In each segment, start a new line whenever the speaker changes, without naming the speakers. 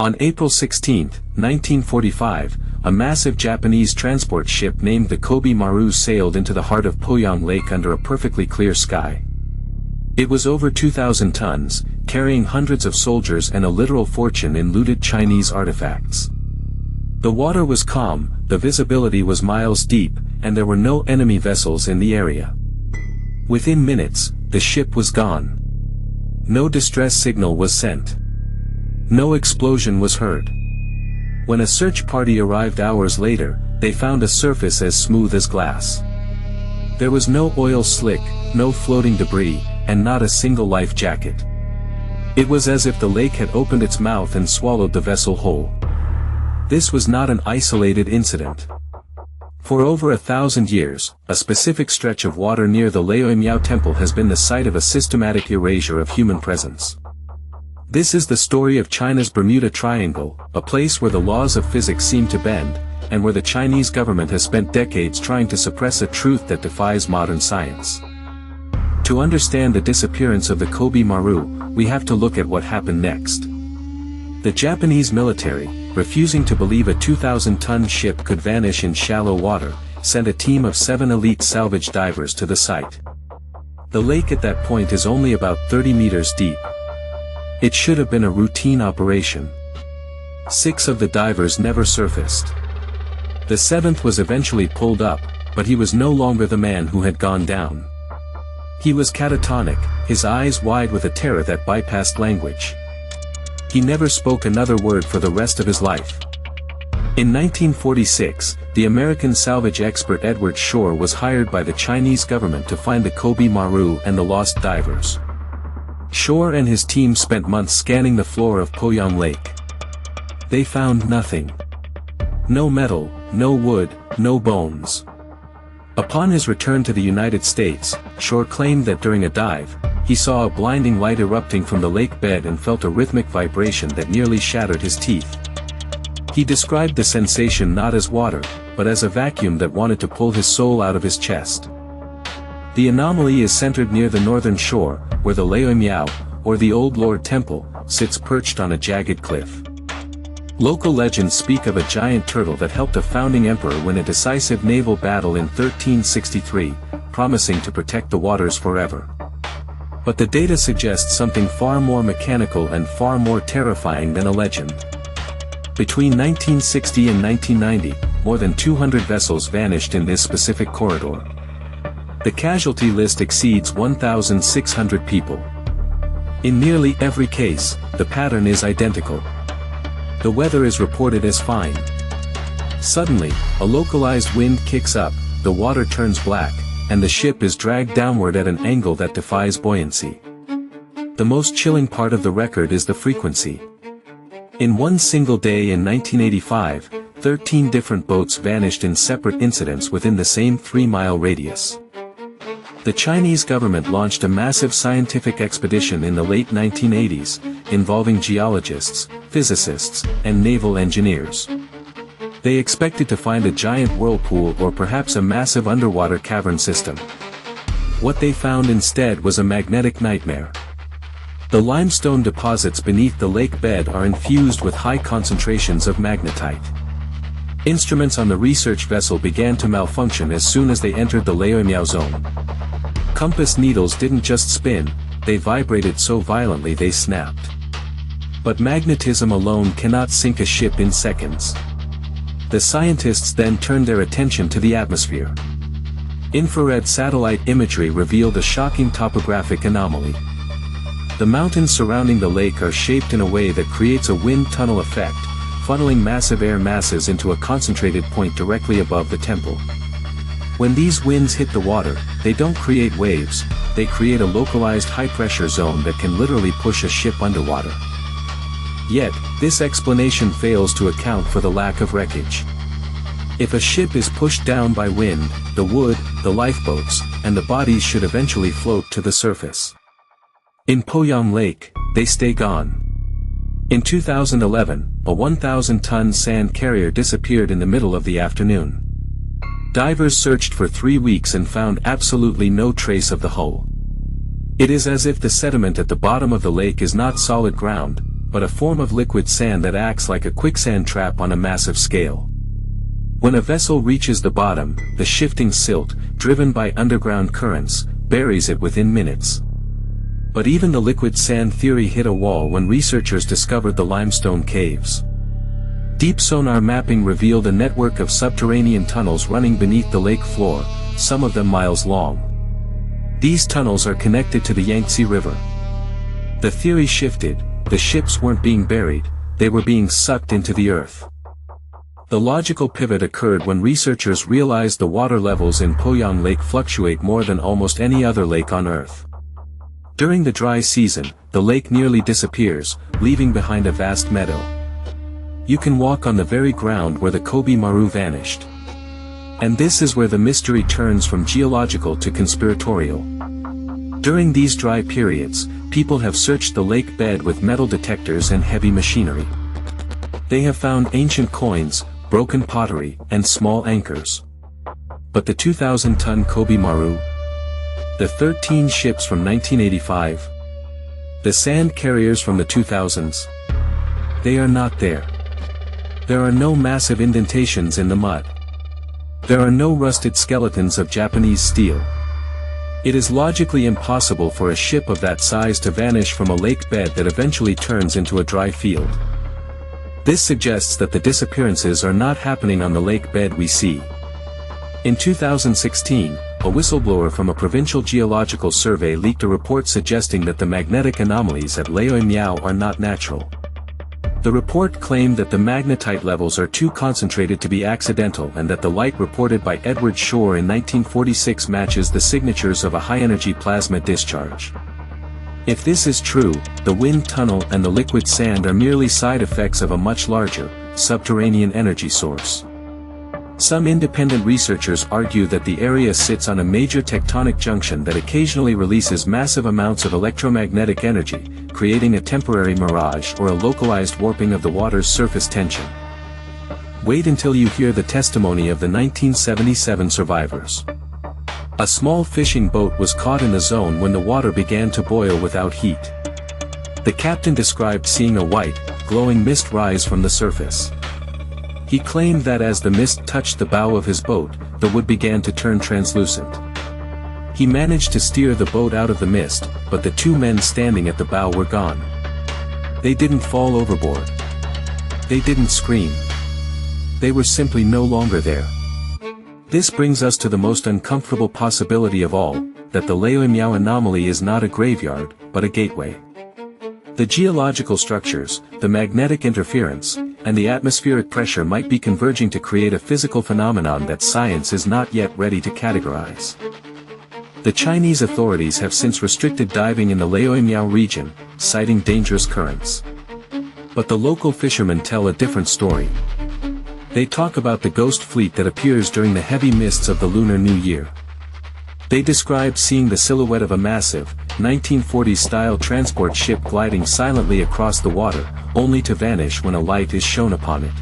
On April 16, 1945, a massive Japanese transport ship named the Kobe Maru sailed into the heart of Poyang Lake under a perfectly clear sky. It was over 2,000 tons, carrying hundreds of soldiers and a literal fortune in looted Chinese artifacts. The water was calm, the visibility was miles deep, and there were no enemy vessels in the area. Within minutes, the ship was gone. No distress signal was sent. No explosion was heard. When a search party arrived hours later, they found a surface as smooth as glass. There was no oil slick, no floating debris, and not a single life jacket. It was as if the lake had opened its mouth and swallowed the vessel whole. This was not an isolated incident. For over 1,000 years, a specific stretch of water near the Laoye Miao temple has been the site of a systematic erasure of human presence. This is the story of China's Bermuda Triangle, a place where the laws of physics seem to bend, and where the Chinese government has spent decades trying to suppress a truth that defies modern science. To understand the disappearance of the Kobe Maru, we have to look at what happened next. The Japanese military, refusing to believe a 2,000-ton ship could vanish in shallow water, sent a team of 7 elite salvage divers to the site. The lake at that point is only about 30 meters deep. It should have been a routine operation. 6 of the divers never surfaced. The 7th was eventually pulled up, but he was no longer the man who had gone down. He was catatonic, his eyes wide with a terror that bypassed language. He never spoke another word for the rest of his life. In 1946, the American salvage expert Edward Shore was hired by the Chinese government to find the Kobe Maru and the lost divers. Shore and his team spent months scanning the floor of Poyang Lake. They found nothing. No metal, no wood, no bones. Upon his return to the United States, Shore claimed that during a dive, he saw a blinding light erupting from the lake bed and felt a rhythmic vibration that nearly shattered his teeth. He described the sensation not as water, but as a vacuum that wanted to pull his soul out of his chest. The anomaly is centered near the northern shore, where the Laoye Miao, or the Old Lord Temple, sits perched on a jagged cliff. Local legends speak of a giant turtle that helped a founding emperor win a decisive naval battle in 1363, promising to protect the waters forever. But the data suggests something far more mechanical and far more terrifying than a legend. Between 1960 and 1990, more than 200 vessels vanished in this specific corridor. The casualty list exceeds 1,600 people. In nearly every case, the pattern is identical. The weather is reported as fine. Suddenly, a localized wind kicks up, the water turns black, and the ship is dragged downward at an angle that defies buoyancy. The most chilling part of the record is the frequency. In one single day in 1985, 13 different boats vanished in separate incidents within the same 3-mile radius. The Chinese government launched a massive scientific expedition in the late 1980s, involving geologists, physicists, and naval engineers. They expected to find a giant whirlpool or perhaps a massive underwater cavern system. What they found instead was a magnetic nightmare. The limestone deposits beneath the lake bed are infused with high concentrations of magnetite. Instruments on the research vessel began to malfunction as soon as they entered the Laoye Miao zone. Compass needles didn't just spin, they vibrated so violently they snapped. But magnetism alone cannot sink a ship in seconds. The scientists then turned their attention to the atmosphere. Infrared satellite imagery revealed a shocking topographic anomaly. The mountains surrounding the lake are shaped in a way that creates a wind tunnel effect, funneling massive air masses into a concentrated point directly above the temple. When these winds hit the water, they don't create waves, they create a localized high-pressure zone that can literally push a ship underwater. Yet, this explanation fails to account for the lack of wreckage. If a ship is pushed down by wind, the wood, the lifeboats, and the bodies should eventually float to the surface. In Poyang Lake, they stay gone. In 2011, a 1,000-ton sand carrier disappeared in the middle of the afternoon. Divers searched for 3 weeks and found absolutely no trace of the hull. It is as if the sediment at the bottom of the lake is not solid ground, but a form of liquid sand that acts like a quicksand trap on a massive scale. When a vessel reaches the bottom, the shifting silt, driven by underground currents, buries it within minutes. But even the liquid sand theory hit a wall when researchers discovered the limestone caves. Deep sonar mapping revealed a network of subterranean tunnels running beneath the lake floor, some of them miles long. These tunnels are connected to the Yangtze River. The theory shifted. The ships weren't being buried, they were being sucked into the earth. The logical pivot occurred when researchers realized the water levels in Poyang Lake fluctuate more than almost any other lake on Earth. During the dry season, the lake nearly disappears, leaving behind a vast meadow. You can walk on the very ground where the Kobe Maru vanished. And this is where the mystery turns from geological to conspiratorial. During these dry periods, people have searched the lake bed with metal detectors and heavy machinery. They have found ancient coins, broken pottery, and small anchors. But the 2,000-ton Kobe Maru, the 13 ships from 1985, the sand carriers from the 2000s, they are not there. There are no massive indentations in the mud. There are no rusted skeletons of Japanese steel. It is logically impossible for a ship of that size to vanish from a lake bed that eventually turns into a dry field. This suggests that the disappearances are not happening on the lake bed we see. In 2016, a whistleblower from a provincial geological survey leaked a report suggesting that the magnetic anomalies at Laoye Miao are not natural. The report claimed that the magnetite levels are too concentrated to be accidental and that the light reported by Edward Shore in 1946 matches the signatures of a high-energy plasma discharge. If this is true, the wind tunnel and the liquid sand are merely side effects of a much larger, subterranean energy source. Some independent researchers argue that the area sits on a major tectonic junction that occasionally releases massive amounts of electromagnetic energy, creating a temporary mirage or a localized warping of the water's surface tension. Wait until you hear the testimony of the 1977 survivors. A small fishing boat was caught in the zone when the water began to boil without heat. The captain described seeing a white, glowing mist rise from the surface. He claimed that as the mist touched the bow of his boat, the wood began to turn translucent. He managed to steer the boat out of the mist, but the two men standing at the bow were gone. They didn't fall overboard. They didn't scream. They were simply no longer there. This brings us to the most uncomfortable possibility of all, that the Laoye Miao anomaly is not a graveyard, but a gateway. The geological structures, the magnetic interference, and the atmospheric pressure might be converging to create a physical phenomenon that science is not yet ready to categorize. The Chinese authorities have since restricted diving in the Laoye Miao region, citing dangerous currents. But the local fishermen tell a different story. They talk about the ghost fleet that appears during the heavy mists of the Lunar New Year. They describe seeing the silhouette of a massive, 1940s-style transport ship gliding silently across the water, only to vanish when a light is shone upon it.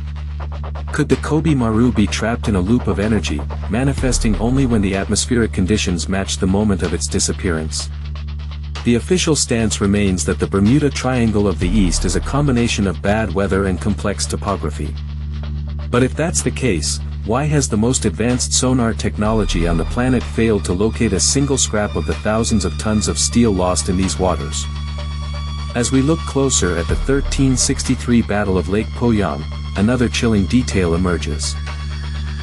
Could the Kobe Maru be trapped in a loop of energy, manifesting only when the atmospheric conditions match the moment of its disappearance? The official stance remains that the Bermuda Triangle of the East is a combination of bad weather and complex topography. But if that's the case, why has the most advanced sonar technology on the planet failed to locate a single scrap of the thousands of tons of steel lost in these waters? As we look closer at the 1363 Battle of Lake Poyang, another chilling detail emerges.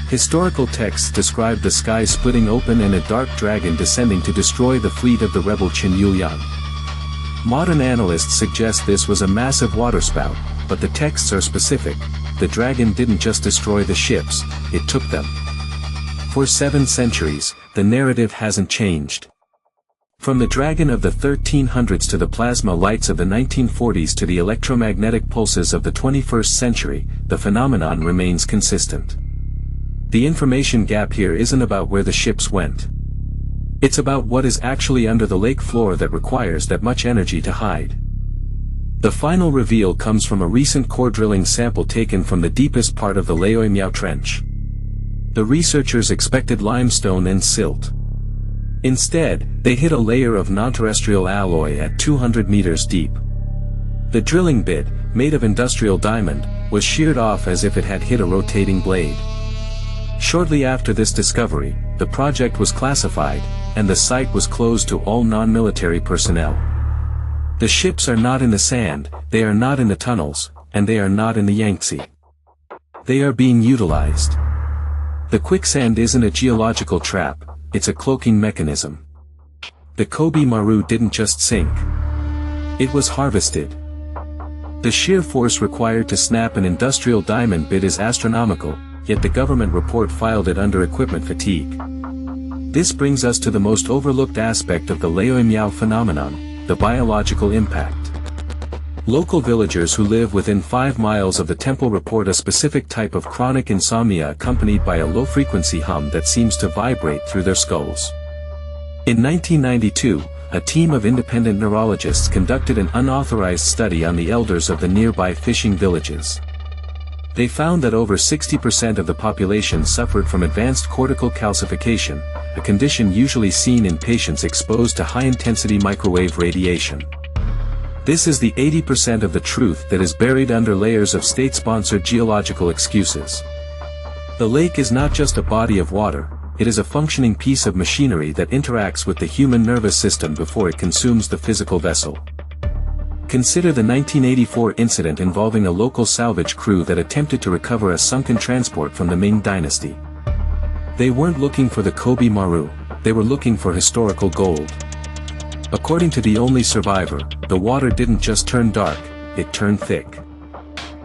Historical texts describe the sky splitting open and a dark dragon descending to destroy the fleet of the rebel Qin Yuliang. Modern analysts suggest this was a massive waterspout, but the texts are specific. The dragon didn't just destroy the ships, it took them. For 7 centuries, the narrative hasn't changed. From the dragon of the 1300s to the plasma lights of the 1940s to the electromagnetic pulses of the 21st century, the phenomenon remains consistent. The information gap here isn't about where the ships went. It's about what is actually under the lake floor that requires that much energy to hide. The final reveal comes from a recent core drilling sample taken from the deepest part of the Laoye Miao Trench. The researchers expected limestone and silt. Instead, they hit a layer of non-terrestrial alloy at 200 meters deep. The drilling bit, made of industrial diamond, was sheared off as if it had hit a rotating blade. Shortly after this discovery, the project was classified, and the site was closed to all non-military personnel. The ships are not in the sand, they are not in the tunnels, and they are not in the Yangtze. They are being utilized. The quicksand isn't a geological trap, it's a cloaking mechanism. The Kobe Maru didn't just sink. It was harvested. The sheer force required to snap an industrial diamond bit is astronomical, yet the government report filed it under equipment fatigue. This brings us to the most overlooked aspect of the Laoye Miao phenomenon, the biological impact. Local villagers who live within 5 miles of the temple report a specific type of chronic insomnia accompanied by a low-frequency hum that seems to vibrate through their skulls. In 1992, a team of independent neurologists conducted an unauthorized study on the elders of the nearby fishing villages. They found that over 60% of the population suffered from advanced cortical calcification, a condition usually seen in patients exposed to high-intensity microwave radiation. This is the 80% of the truth that is buried under layers of state-sponsored geological excuses. The lake is not just a body of water, it is a functioning piece of machinery that interacts with the human nervous system before it consumes the physical vessel. Consider the 1984 incident involving a local salvage crew that attempted to recover a sunken transport from the Ming dynasty. They weren't looking for the Kobe Maru, they were looking for historical gold. According to the only survivor, the water didn't just turn dark, it turned thick.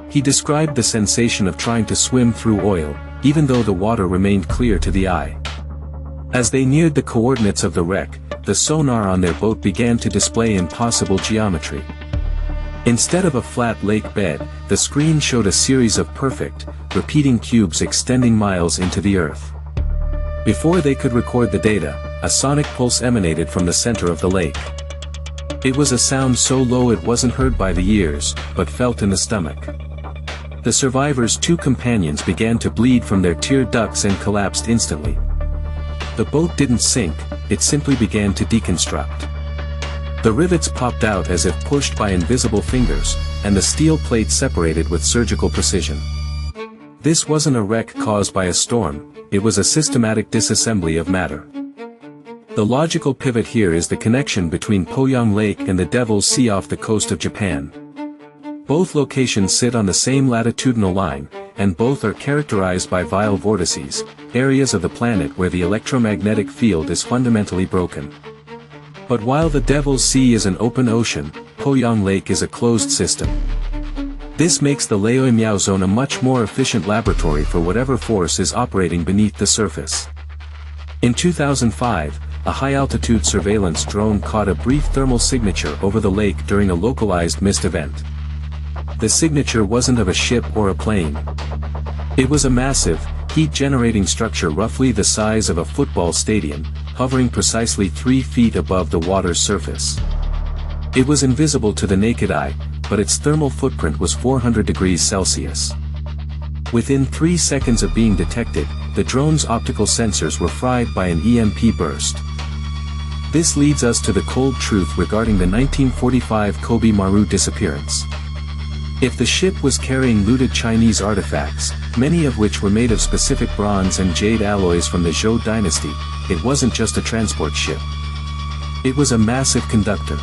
He described the sensation of trying to swim through oil, even though the water remained clear to the eye. As they neared the coordinates of the wreck, the sonar on their boat began to display impossible geometry. Instead of a flat lake bed, the screen showed a series of perfect, repeating cubes extending miles into the earth. Before they could record the data, a sonic pulse emanated from the center of the lake. It was a sound so low it wasn't heard by the ears, but felt in the stomach. The survivors' 2 companions began to bleed from their tear ducts and collapsed instantly. The boat didn't sink, it simply began to deconstruct. The rivets popped out as if pushed by invisible fingers, and the steel plates separated with surgical precision. This wasn't a wreck caused by a storm, it was a systematic disassembly of matter. The logical pivot here is the connection between Poyang Lake and the Devil's Sea off the coast of Japan. Both locations sit on the same latitudinal line, and both are characterized by vile vortices, areas of the planet where the electromagnetic field is fundamentally broken. But while the Devil's Sea is an open ocean, Poyang Lake is a closed system. This makes the Laoye Miao zone a much more efficient laboratory for whatever force is operating beneath the surface. In 2005, a high-altitude surveillance drone caught a brief thermal signature over the lake during a localized mist event. The signature wasn't of a ship or a plane. It was a massive, heat-generating structure roughly the size of a football stadium, hovering precisely 3 feet above the water's surface. It was invisible to the naked eye, but its thermal footprint was 400 degrees Celsius. Within 3 seconds of being detected, the drone's optical sensors were fried by an EMP burst. This leads us to the cold truth regarding the 1945 Kobe Maru disappearance. If the ship was carrying looted Chinese artifacts, many of which were made of specific bronze and jade alloys from the Zhou dynasty, it wasn't just a transport ship. It was a massive conductor.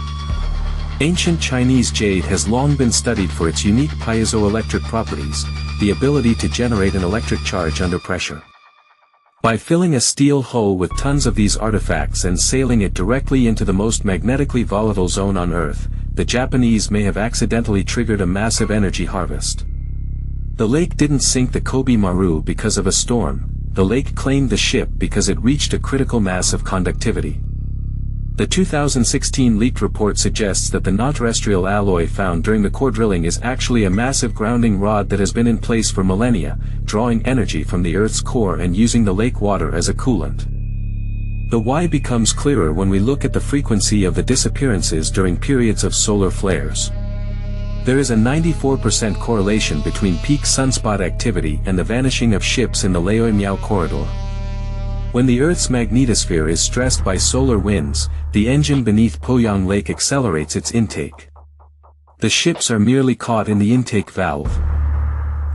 Ancient Chinese jade has long been studied for its unique piezoelectric properties, the ability to generate an electric charge under pressure. By filling a steel hull with tons of these artifacts and sailing it directly into the most magnetically volatile zone on Earth, the Japanese may have accidentally triggered a massive energy harvest. The lake didn't sink the Kobe Maru because of a storm, the lake claimed the ship because it reached a critical mass of conductivity. The 2016 leaked report suggests that the non-terrestrial alloy found during the core drilling is actually a massive grounding rod that has been in place for millennia, drawing energy from the Earth's core and using the lake water as a coolant. The why becomes clearer when we look at the frequency of the disappearances during periods of solar flares. There is a 94% correlation between peak sunspot activity and the vanishing of ships in the Laoye Miao corridor. When the Earth's magnetosphere is stressed by solar winds, the engine beneath Poyang Lake accelerates its intake. The ships are merely caught in the intake valve.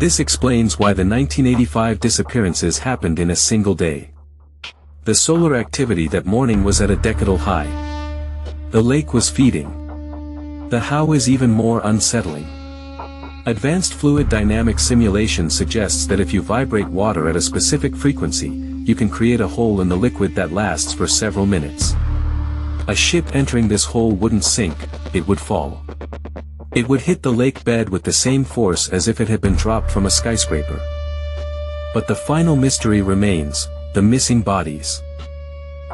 This explains why the 1985 disappearances happened in a single day. The solar activity that morning was at a decadal high. The lake was feeding. The how is even more unsettling. Advanced fluid dynamic simulation suggests that if you vibrate water at a specific frequency, you can create a hole in the liquid that lasts for several minutes. A ship entering this hole wouldn't sink, it would fall. It would hit the lake bed with the same force as if it had been dropped from a skyscraper. But the final mystery remains, the missing bodies.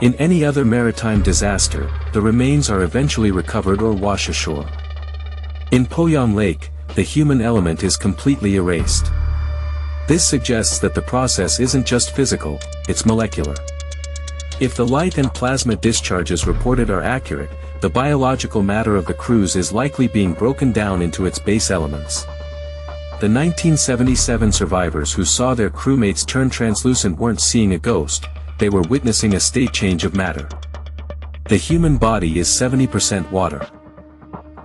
In any other maritime disaster, the remains are eventually recovered or wash ashore. In Poyang Lake, the human element is completely erased. This suggests that the process isn't just physical, it's molecular. If the light and plasma discharges reported are accurate, the biological matter of the cruise is likely being broken down into its base elements. The 1977 survivors who saw their crewmates turn translucent weren't seeing a ghost, they were witnessing a state change of matter. The human body is 70% water.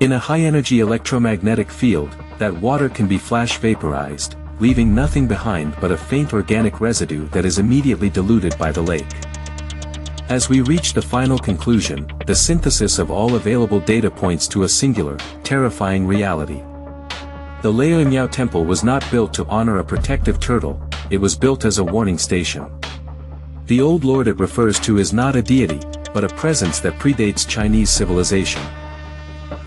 In a high-energy electromagnetic field, that water can be flash vaporized, leaving nothing behind but a faint organic residue that is immediately diluted by the lake. As we reach the final conclusion, the synthesis of all available data points to a singular, terrifying reality. The Laoye Miao temple was not built to honor a protective turtle, it was built as a warning station. The old lord it refers to is not a deity, but a presence that predates Chinese civilization.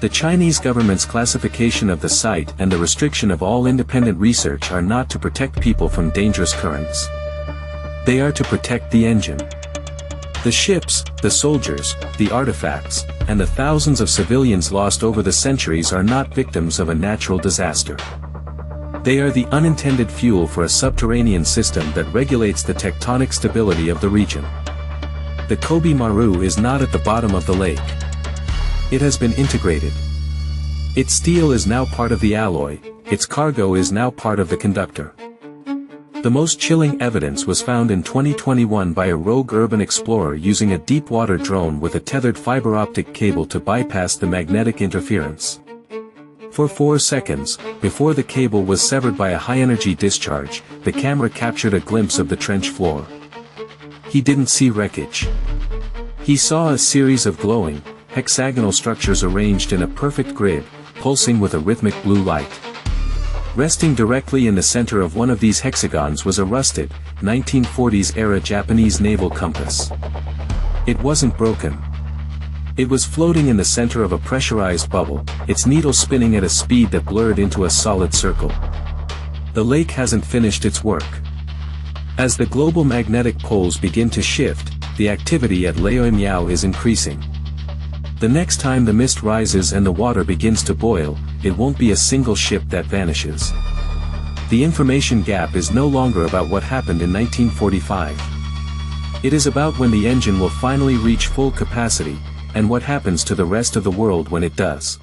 The Chinese government's classification of the site and the restriction of all independent research are not to protect people from dangerous currents. They are to protect the engine. The ships, the soldiers, the artifacts, and the thousands of civilians lost over the centuries are not victims of a natural disaster. They are the unintended fuel for a subterranean system that regulates the tectonic stability of the region. The Kobe Maru is not at the bottom of the lake. It has been integrated. Its steel is now part of the alloy, its cargo is now part of the conductor. The most chilling evidence was found in 2021 by a rogue urban explorer using a deep-water drone with a tethered fiber optic cable to bypass the magnetic interference. For 4 seconds, before the cable was severed by a high-energy discharge, the camera captured a glimpse of the trench floor. He didn't see wreckage. He saw a series of glowing, hexagonal structures arranged in a perfect grid, pulsing with a rhythmic blue light. Resting directly in the center of one of these hexagons was a rusted, 1940s-era Japanese naval compass. It wasn't broken. It was floating in the center of a pressurized bubble, its needle spinning at a speed that blurred into a solid circle. The lake hasn't finished its work. As the global magnetic poles begin to shift, the activity at Laoye Miao is increasing. The next time the mist rises and the water begins to boil, it won't be a single ship that vanishes. The information gap is no longer about what happened in 1945. It is about when the engine will finally reach full capacity, and what happens to the rest of the world when it does.